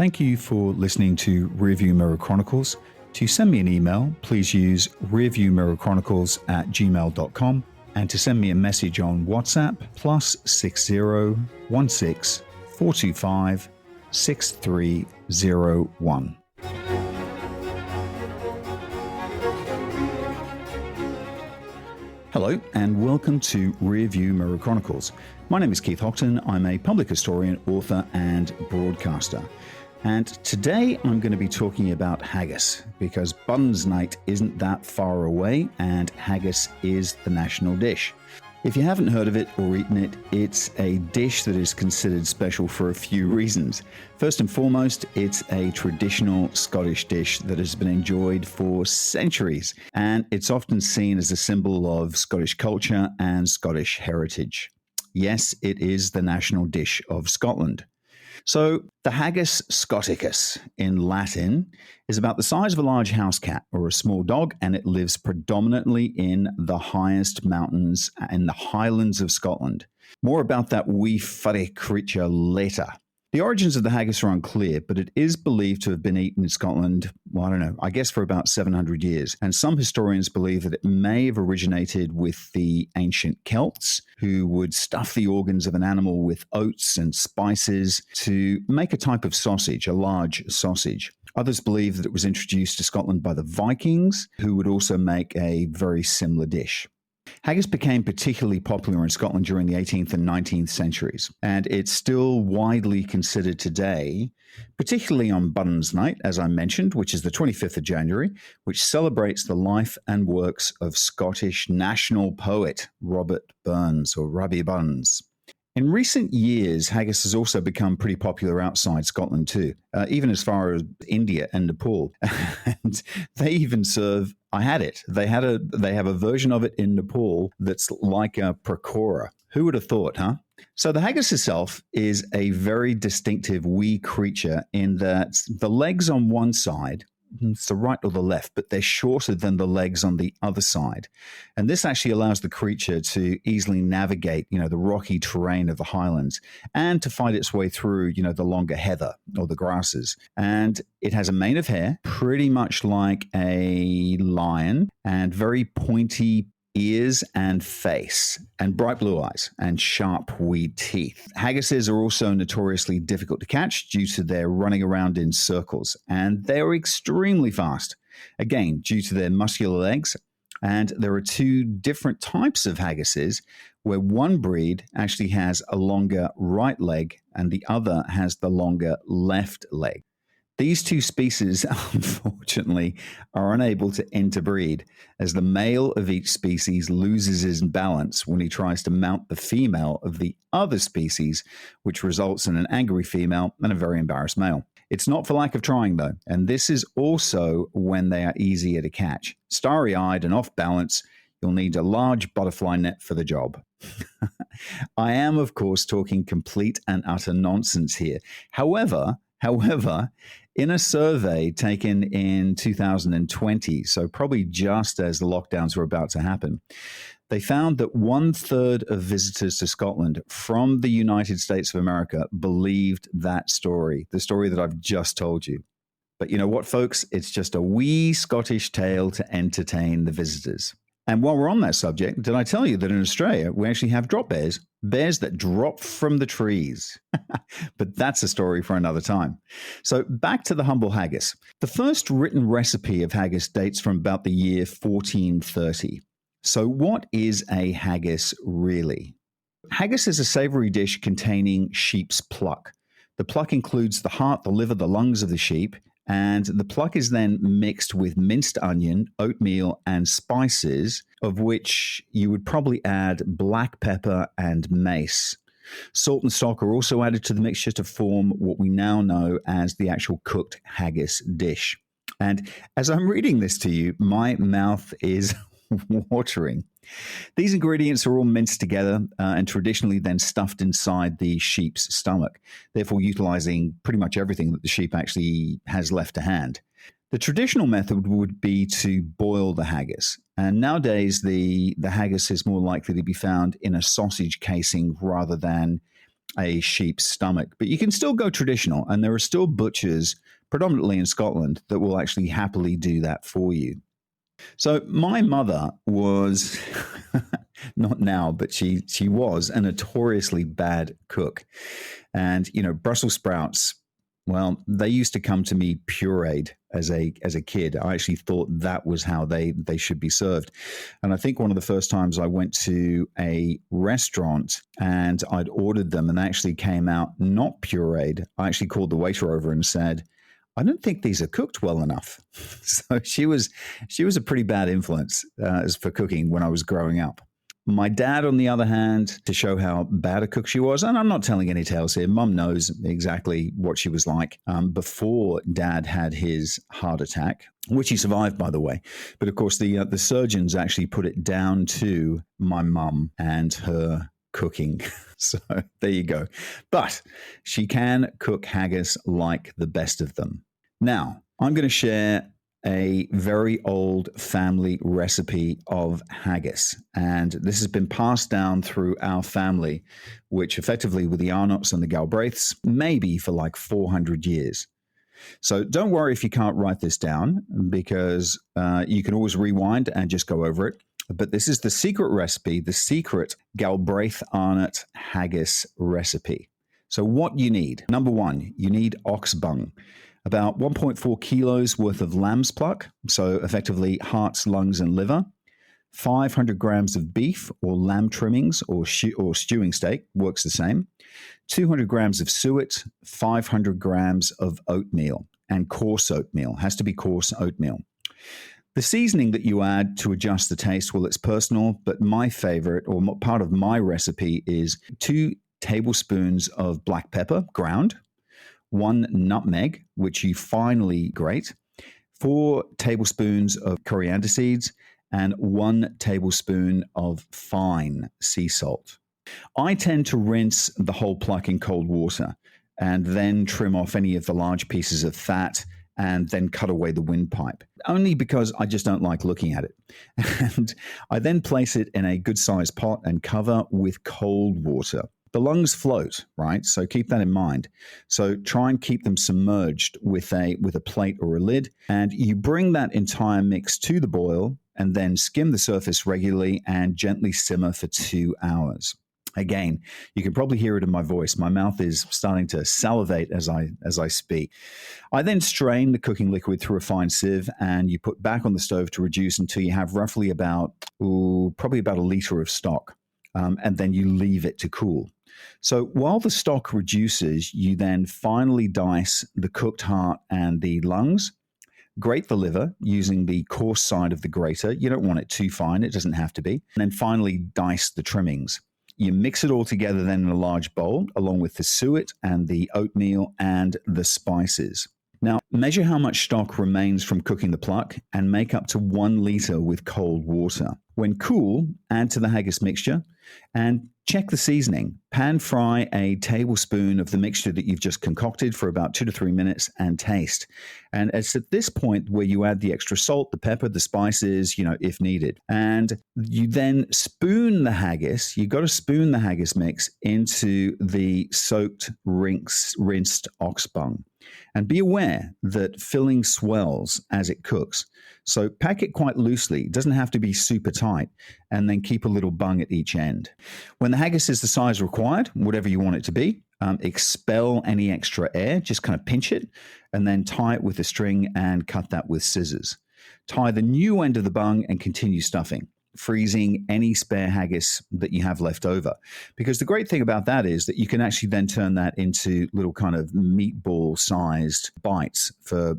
Thank you for listening to Rearview Mirror Chronicles. To send me an email, please use rearviewmirrorchronicles@gmail.com, and to send me a message on WhatsApp, +60 16 425 6301. Hello and welcome to Rearview Mirror Chronicles. My name is Keith Hockton. I'm a public historian, author and broadcaster. And today I'm going to be talking about haggis because Buns Night isn't that far away and haggis is the national dish. If you haven't heard of it or eaten it, it's a dish that is considered special for a few reasons. First and foremost, it's a traditional Scottish dish that has been enjoyed for centuries, and it's often seen as a symbol of Scottish culture and Scottish heritage. Yes, it is the national dish of Scotland. So the Haggis Scoticus in Latin is about the size of a large house cat or a small dog, and it lives predominantly in the highest mountains in the Highlands of Scotland. More about that wee furry creature later. The origins of the haggis are unclear, but it is believed to have been eaten in Scotland, I guess for about 700 years. And some historians believe that it may have originated with the ancient Celts, who would stuff the organs of an animal with oats and spices to make a type of sausage, a large sausage. Others believe that it was introduced to Scotland by the Vikings, who would also make a very similar dish. Haggis became particularly popular in Scotland during the 18th and 19th centuries, and it's still widely considered today, particularly on Buns Night, as I mentioned, which is the 25th of January, which celebrates the life and works of Scottish national poet Robert Burns, or Robbie Burns. In recent years, haggis has also become pretty popular outside Scotland too, even as far as India and Nepal. And they even serve, I had it, they have a version of it in Nepal that's like a pakora. Who would have thought, huh? So the haggis itself is a very distinctive wee creature in that the legs on one side, it's the right or the left, but they're shorter than the legs on the other side. And this actually allows the creature to easily navigate, the rocky terrain of the highlands and to find its way through, the longer heather or the grasses. And it has a mane of hair, pretty much like a lion, and very pointy ears and face, and bright blue eyes, and sharp wee teeth. Haggises are also notoriously difficult to catch due to their running around in circles, and they are extremely fast, again, due to their muscular legs. And there are two different types of haggises, where one breed actually has a longer right leg, and the other has the longer left leg. These two species, unfortunately, are unable to interbreed, as the male of each species loses his balance when he tries to mount the female of the other species, which results in an angry female and a very embarrassed male. It's not for lack of trying, though, and this is also when they are easier to catch. Starry-eyed and off balance, you'll need a large butterfly net for the job. I am, of course, talking complete and utter nonsense here. However, in a survey taken in 2020, so probably just as the lockdowns were about to happen, they found that 1/3 of visitors to Scotland from the United States of America believed that story, the story that I've just told you. But you know what, folks? It's just a wee Scottish tale to entertain the visitors. And while we're on that subject, did I tell you that in Australia, we actually have drop bears that drop from the trees? But that's a story for another time. So back to the humble haggis. The first written recipe of haggis dates from about the year 1430. So what is a haggis really? Haggis is a savory dish containing sheep's pluck. The pluck includes the heart, the liver, the lungs of the sheep, and the pluck is then mixed with minced onion, oatmeal, and spices, of which you would probably add black pepper and mace. Salt and stock are also added to the mixture to form what we now know as the actual cooked haggis dish. And as I'm reading this to you, my mouth is watering. These ingredients are all minced together and traditionally then stuffed inside the sheep's stomach, therefore utilizing pretty much everything that the sheep actually has left to hand. The traditional method would be to boil the haggis, and nowadays the haggis is more likely to be found in a sausage casing rather than a sheep's stomach. But you can still go traditional, and there are still butchers, predominantly in Scotland, that will actually happily do that for you. So my mother was, not now, but she was a notoriously bad cook. And, Brussels sprouts, well, they used to come to me pureed as a kid. I actually thought that was how they should be served. And I think one of the first times I went to a restaurant and I'd ordered them and they actually came out not pureed, I actually called the waiter over and said, I don't think these are cooked well enough. So she was a pretty bad influence as for cooking when I was growing up. My dad, on the other hand, to show how bad a cook she was, and I'm not telling any tales here, Mum knows exactly what she was like before Dad had his heart attack, which he survived, by the way. But of course, the surgeons actually put it down to my mum and her cooking. So there you go. But she can cook haggis like the best of them. Now, I'm going to share a very old family recipe of haggis. And this has been passed down through our family, which effectively with the Arnots and the Galbraiths, maybe for like 400 years. So don't worry if you can't write this down, because you can always rewind and just go over it. But this is the secret recipe, the secret Galbraith Arnott haggis recipe. So what you need, number one, you need ox bung, about 1.4 kilos worth of lamb's pluck, so effectively hearts, lungs, and liver, 500 grams of beef or lamb trimmings or stewing steak, works the same, 200 grams of suet, 500 grams of oatmeal, and coarse oatmeal, has to be coarse oatmeal. The seasoning that you add to adjust the taste, well, it's personal, but my favorite, or part of my recipe, is 2 tablespoons of black pepper, ground, 1 nutmeg, which you finely grate, 4 tablespoons of coriander seeds, and 1 tablespoon of fine sea salt. I tend to rinse the whole pluck in cold water and then trim off any of the large pieces of fat and then cut away the windpipe, only because I just don't like looking at it. And I then place it in a good-sized pot and cover with cold water. The lungs float, right? So keep that in mind. So try and keep them submerged with a plate or a lid, and you bring that entire mix to the boil and then skim the surface regularly and gently simmer for 2 hours. Again, you can probably hear it in my voice. My mouth is starting to salivate as I speak. I then strain the cooking liquid through a fine sieve, and you put back on the stove to reduce until you have roughly probably about a liter of stock, and then you leave it to cool. So while the stock reduces, you then finally dice the cooked heart and the lungs. Grate the liver using the coarse side of the grater. You don't want it too fine. It doesn't have to be. And then finally dice the trimmings. You mix it all together then in a large bowl, along with the suet and the oatmeal and the spices. Now, measure how much stock remains from cooking the pluck and make up to 1 liter with cold water. When cool, add to the haggis mixture and check the seasoning. Pan fry a tablespoon of the mixture that you've just concocted for about 2 to 3 minutes and taste. And it's at this point where you add the extra salt, the pepper, the spices, if needed. And you then spoon the haggis. You've got to spoon the haggis mix into the soaked, rinsed ox bung. And be aware that filling swells as it cooks. So pack it quite loosely. It doesn't have to be super tight. And then keep a little bung at each end. When the haggis is the size required, whatever you want it to be, expel any extra air. Just kind of pinch it and then tie it with a string and cut that with scissors. Tie the new end of the bung and continue stuffing, freezing any spare haggis that you have left over. Because the great thing about that is that you can actually then turn that into little kind of meatball-sized bites for,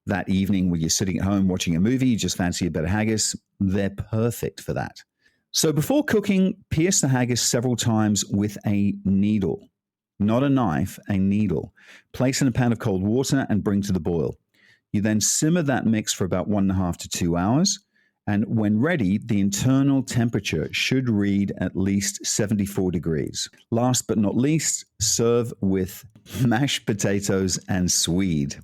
that evening when you're sitting at home watching a movie, you just fancy a bit of haggis. They're perfect for that. So before cooking, pierce the haggis several times with a needle. Not a knife, a needle. Place in a pan of cold water and bring to the boil. You then simmer that mix for about 1.5 to 2 hours. And when ready, the internal temperature should read at least 74 degrees. Last but not least, serve with mashed potatoes and swede.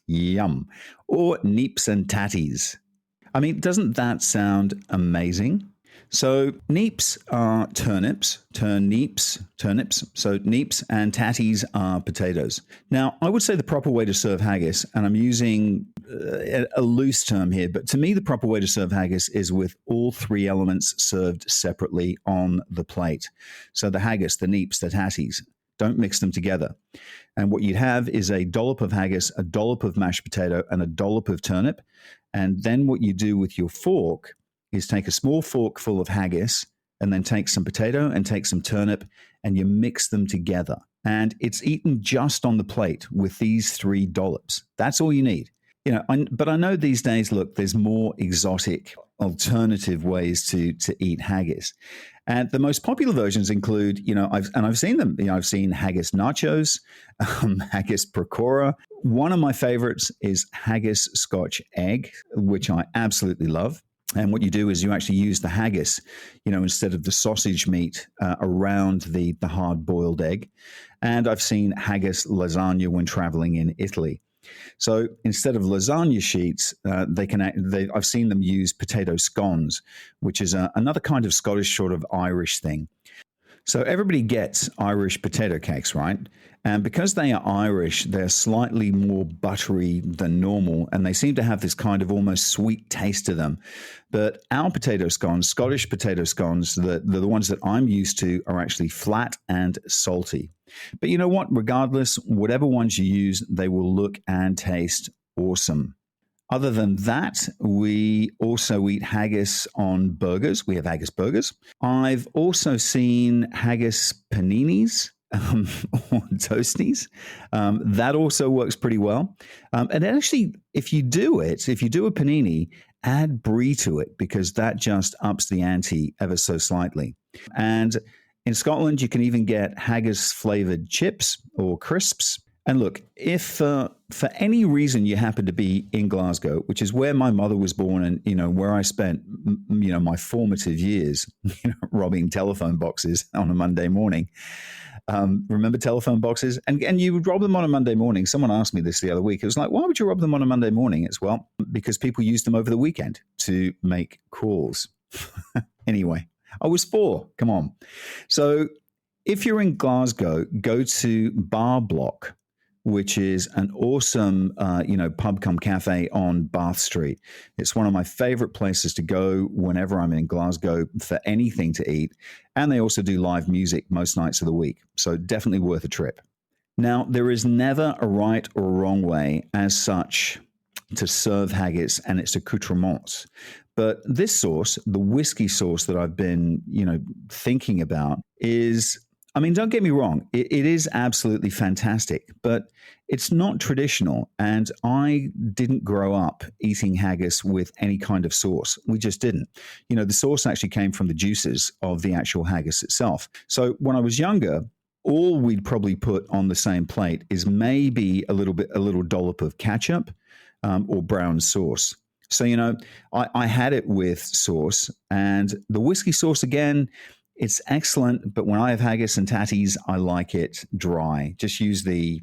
Yum. Or neeps and tatties. I mean, doesn't that sound amazing? So neeps are turnips. So neeps and tatties are potatoes. Now, I would say the proper way to serve haggis, and I'm using a loose term here, but to me, the proper way to serve haggis is with all three elements served separately on the plate. So the haggis, the neeps, the tatties. Don't mix them together. And what you'd have is a dollop of haggis, a dollop of mashed potato, and a dollop of turnip. And then what you do with your fork is take a small fork full of haggis and then take some potato and take some turnip and you mix them together. And it's eaten just on the plate with these three dollops. That's all you need. But I know these days, look, there's more exotic alternative ways to eat haggis. And the most popular versions include, I've seen them. I've seen haggis nachos, haggis procora. One of my favorites is haggis Scotch egg, which I absolutely love. And what you do is you actually use the haggis, instead of the sausage meat around the hard-boiled egg. And I've seen haggis lasagna when traveling in Italy. So instead of lasagna sheets, I've seen them use potato scones, which is another kind of Scottish sort of Irish thing. So everybody gets Irish potato cakes, right? And because they are Irish, they're slightly more buttery than normal, and they seem to have this kind of almost sweet taste to them. But our potato scones, Scottish potato scones, the ones that I'm used to, are actually flat and salty. But you know what? Regardless, whatever ones you use, they will look and taste awesome. Other than that, we also eat haggis on burgers. We have haggis burgers. I've also seen haggis paninis or toasties. That also works pretty well. And actually, if you do a panini, add brie to it because that just ups the ante ever so slightly. And in Scotland, you can even get haggis flavored chips or crisps. And look, if for any reason you happen to be in Glasgow, which is where my mother was born and, where I spent, my formative years, robbing telephone boxes on a Monday morning. Remember telephone boxes? And you would rob them on a Monday morning. Someone asked me this the other week. It was like, why would you rob them on a Monday morning? It's, well, because people used them over the weekend to make calls. Anyway, I was 4. Come on. So if you're in Glasgow, go to Bar Block, which is an awesome, pub cum cafe on Bath Street. It's one of my favorite places to go whenever I'm in Glasgow for anything to eat. And they also do live music most nights of the week. So definitely worth a trip. Now, there is never a right or wrong way as such to serve haggis and its accoutrements. But this sauce, the whiskey sauce that I've been, thinking about is, don't get me wrong, it is absolutely fantastic, but it's not traditional. And I didn't grow up eating haggis with any kind of sauce. We just didn't. The sauce actually came from the juices of the actual haggis itself. So when I was younger, all we'd probably put on the same plate is maybe a little dollop of ketchup or brown sauce. So, I had it with sauce, and the whiskey sauce, again, it's excellent. But when I have haggis and tatties, I like it dry. Just use the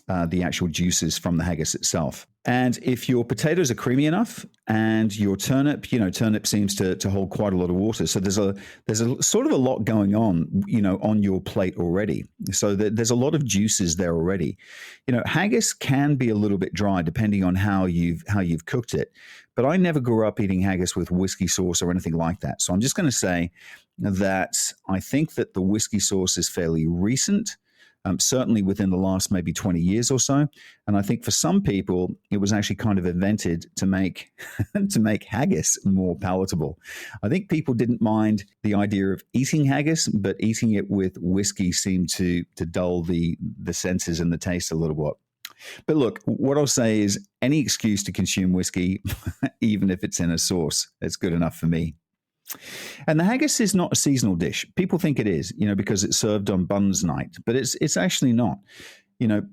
actual juices from the haggis itself. And if your potatoes are creamy enough and your turnip, turnip seems to hold quite a lot of water. So there's a sort of a lot going on, on your plate already. So there's a lot of juices there already. Haggis can be a little bit dry depending on how you've cooked it. But I never grew up eating haggis with whiskey sauce or anything like that. So I'm just going to say that I think that the whiskey sauce is fairly recent. Certainly within the last maybe 20 years or so. And I think for some people, it was actually kind of invented to make haggis more palatable. I think people didn't mind the idea of eating haggis, but eating it with whiskey seemed to dull the senses and the taste a little bit. But look, what I'll say is any excuse to consume whiskey, even if it's in a sauce, it's good enough for me. And the haggis is not a seasonal dish. People think it is, because it's served on buns night, but it's actually not.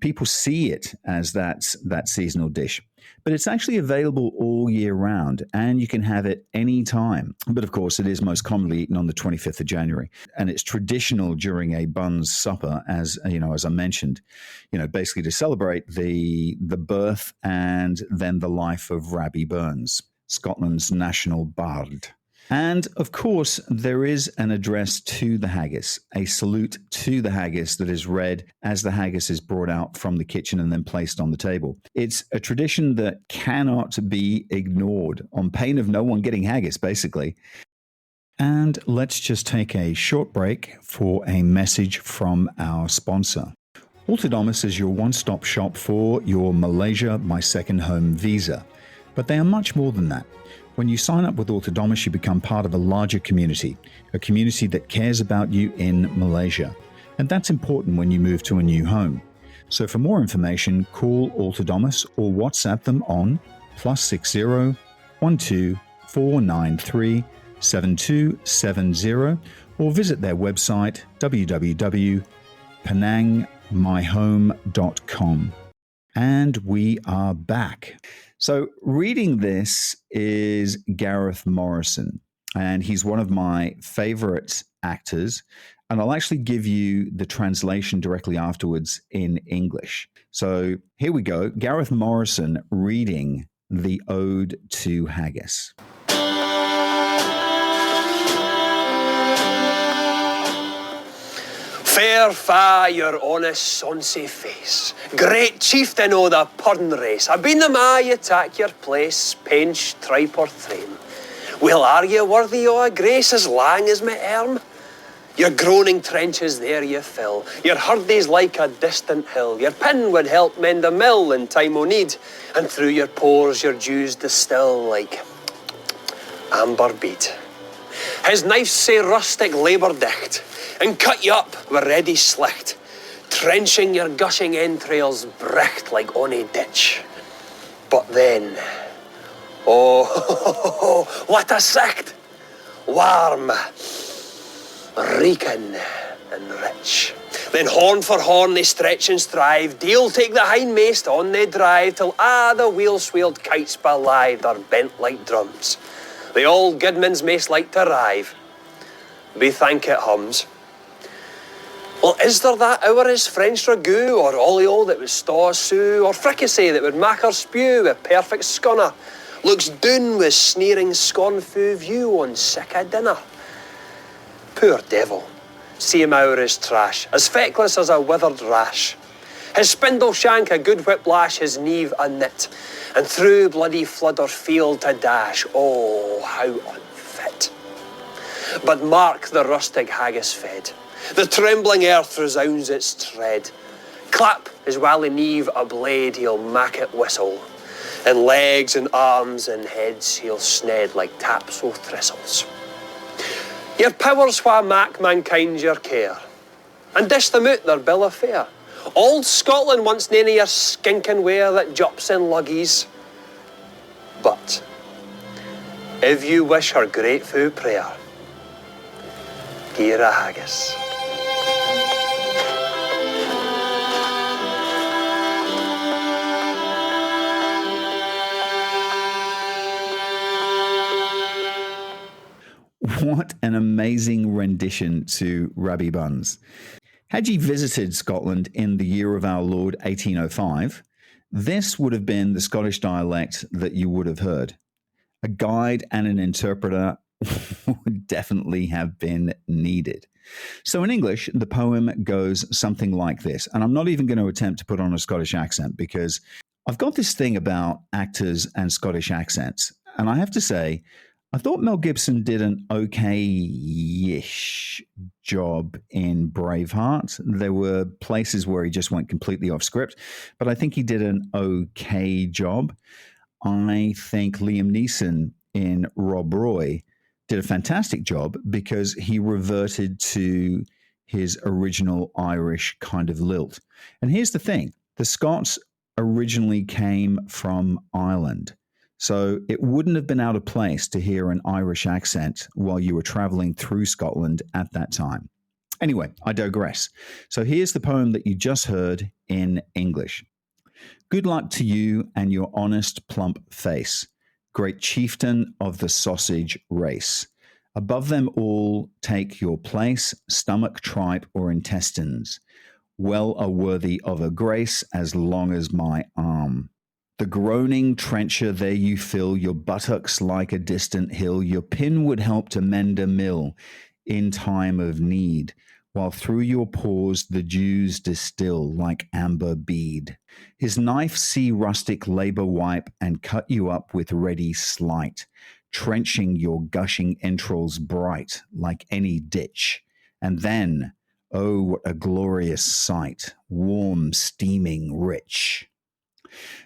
People see it as that seasonal dish, but it's actually available all year round and you can have it any time. But of course, it is most commonly eaten on the 25th of January, and it's traditional during a buns supper, as I mentioned, basically to celebrate the birth and then the life of Rabbie Burns, Scotland's national bard. And of course, there is an address to the haggis, a salute to the haggis that is read as the haggis is brought out from the kitchen and then placed on the table. It's a tradition that cannot be ignored on pain of no one getting haggis, basically. And let's just take a short break for a message from our sponsor. Orthodomus is your one-stop shop for your Malaysia My Second Home visa. But they are much more than that. When you sign up with Orthodomus, you become part of a larger community, a community that cares about you in Malaysia. And that's important when you move to a new home. So for more information, call Orthodomus or WhatsApp them on +60 12 493 7270 or visit their website www.penangmyhome.com. And we are back. So reading this is Gareth Morrison, and he's one of my favorite actors. And I'll actually give you the translation directly afterwards in English. So here we go. Gareth Morrison reading the Ode to Haggis. Fair fa your honest sonsy face, great chieftain o' the purn race, I've been the ma you take your place, pench, tripe or thrame. Well, are you worthy o' a grace as lang as my arm? Your groaning trenches there you fill, your hurdies like a distant hill, your pin would help mend a mill in time o' need, and through your pores your dews distill like amber bead. His knife's sae rustic labour dicht, and cut you up with ready slicht, trenching your gushing entrails bricht like ony ditch. But then, oh, what a sicht! Warm, reeking and rich. Then horn for horn they stretch and strive, deal take the hindmost on they drive, till the wheel-swelled kites belied are bent like drums. The old goodman's maist like to rive. Be thank it hums. Well, is there that hour as French ragout, or olio that would staw a sou, or fricassee that would mak her spew with perfect scunner, looks doon with sneering scornful view on sick a dinner? Poor devil, see him ower his trash, as feckless as a withered rash. His spindle shank a good whiplash, his neve a knit, and through bloody flood or field to dash, oh, how unfit. But mark the rustic haggis fed, the trembling earth resounds its tread. Clap his wally neve a blade, he'll mak it whistle, and legs and arms and heads he'll sned like taps o' thistles. Your powers wha mak mankind your care, and dish them out their bill of fare. Old Scotland wants none of your skinking ware that jups in luggies. But if you wish her grateful prayer, gie her a haggis. What an amazing rendition to Rabbi Buns. Had ye visited Scotland in the year of our Lord 1805, this would have been the Scottish dialect that you would have heard. A guide and an interpreter would definitely have been needed. So in English, the poem goes something like this, and I'm not even going to attempt to put on a Scottish accent because I've got this thing about actors and Scottish accents, and I have to say, I thought Mel Gibson did an okay-ish job in Braveheart. There were places where he just went completely off script, but I think he did an okay job. I think Liam Neeson in Rob Roy did a fantastic job because he reverted to his original Irish kind of lilt. And here's the thing. The Scots originally came from Ireland. So it wouldn't have been out of place to hear an Irish accent while you were traveling through Scotland at that time. Anyway, I digress. So here's the poem that you just heard in English. Good luck to you and your honest, plump face, great chieftain of the sausage race. Above them all, take your place, stomach, tripe, or intestines. Well are worthy of a grace as long as my arm. The groaning trencher there you fill, your buttocks like a distant hill. Your pin would help to mend a mill in time of need, while through your pores the dews distill like amber bead. His knife see rustic labor wipe and cut you up with ready sleight, trenching your gushing entrails bright like any ditch. And then, oh, what a glorious sight, warm, steaming, rich.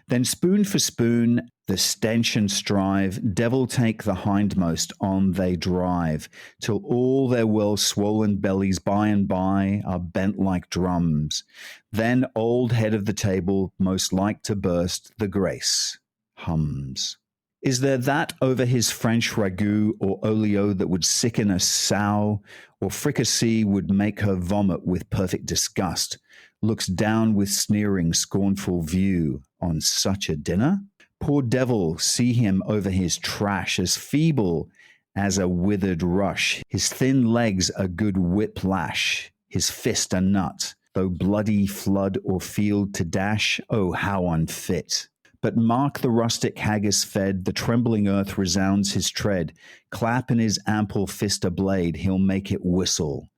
Then spoon for spoon, the stench and strive, devil take the hindmost, on they drive, till all their well-swollen bellies by and by are bent like drums. Then old head of the table, most like to burst, the grace hums. Is there that over his French ragout or olio that would sicken a sow, or fricassee would make her vomit with perfect disgust, looks down with sneering, scornful view on such a dinner? Poor devil, see him over his trash, as feeble as a withered rush, his thin legs a good whiplash, his fist a nut, though bloody flood or field to dash, oh, how unfit. But mark the rustic haggis fed, the trembling earth resounds his tread, clap in his ample fist a blade, he'll make it whistle,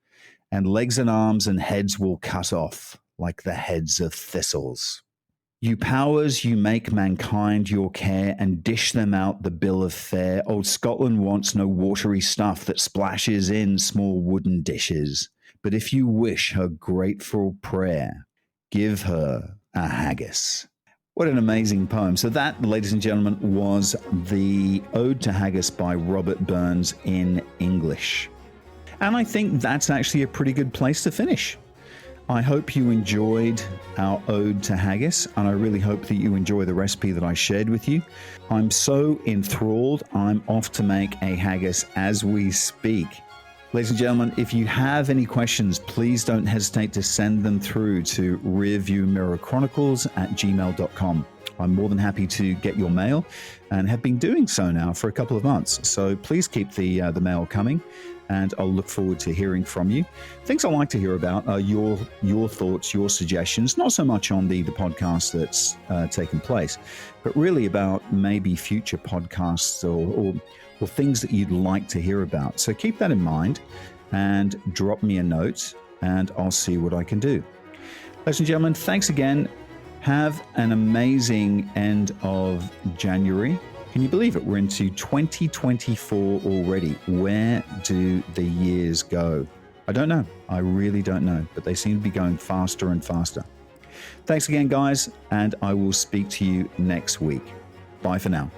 and legs and arms and heads will cut off, like the heads of thistles. You powers, you make mankind your care, and dish them out the bill of fare. Old Scotland wants no watery stuff that splashes in small wooden dishes. But if you wish her grateful prayer, give her a haggis. What an amazing poem. So that, ladies and gentlemen, was the Ode to Haggis by Robert Burns in English. And I think that's actually a pretty good place to finish. I hope you enjoyed our Ode to Haggis, and I really hope that you enjoy the recipe that I shared with you. I'm so enthralled, I'm off to make a haggis as we speak. Ladies and gentlemen, if you have any questions, please don't hesitate to send them through to rearviewmirrorchronicles@gmail.com. I'm more than happy to get your mail and have been doing so now for a couple of months. So please keep the mail coming, and I'll look forward to hearing from you. Things I like to hear about are your thoughts, your suggestions, not so much on the podcast that's taken place, but really about maybe future podcasts or things that you'd like to hear about. So keep that in mind and drop me a note and I'll see what I can do. Ladies and gentlemen, thanks again. Have an amazing end of January. Can you believe it? We're into 2024 already. Where do the years go? I don't know. I really don't know, but they seem to be going faster and faster. Thanks again, guys, and I will speak to you next week. Bye for now.